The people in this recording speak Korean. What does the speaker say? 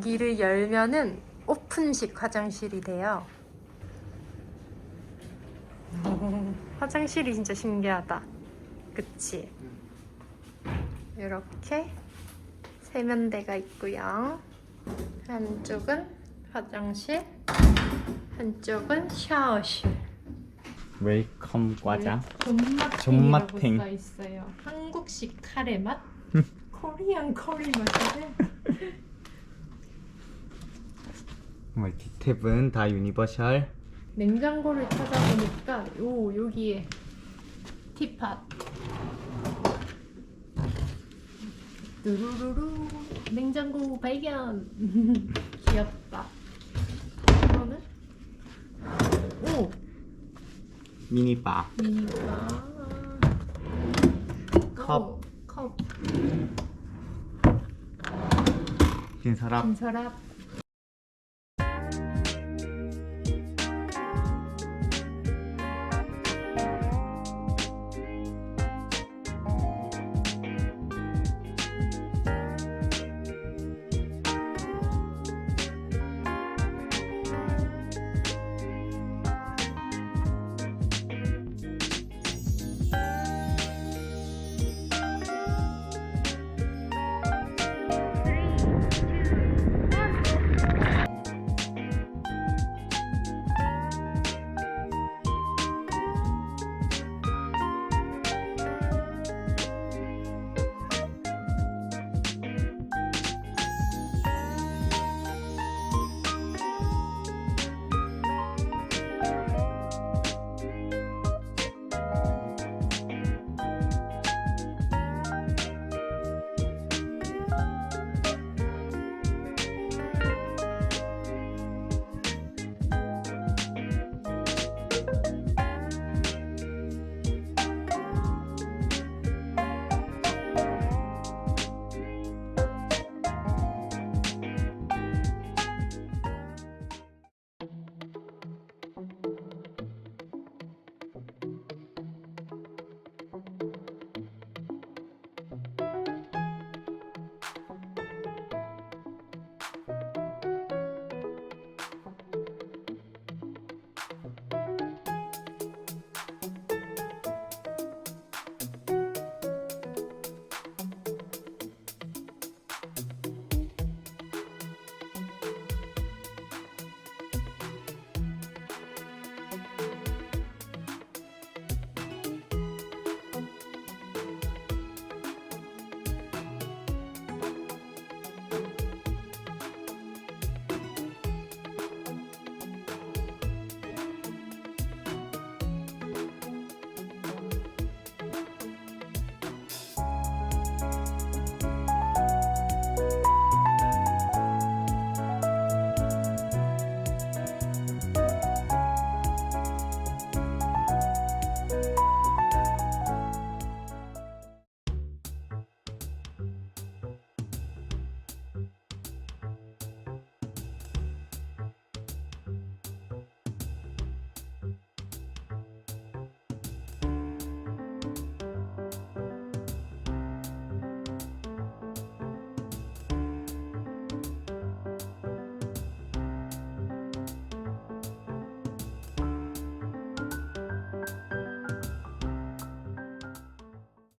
여기를 열면은 오픈식 화장실이 돼요. 화장실이 진짜 신기하다. 그치? 이렇게 세면대가 있고요. 한쪽은 화장실, 한쪽은 샤워실. 웰컴 과자. 존맛탱이라고 존맛탱. 써 있어요. 한국식 카레 맛? 코리안 커리 맛이래. 멀티탭은 다 유니버셜. 냉장고를 찾아보니까 여기에 티팟. 뚜루루루 냉장고 발견. 귀엽다. 이거는 미니바. 미니바. 컵. 컵. 긴 서랍. 긴 서랍.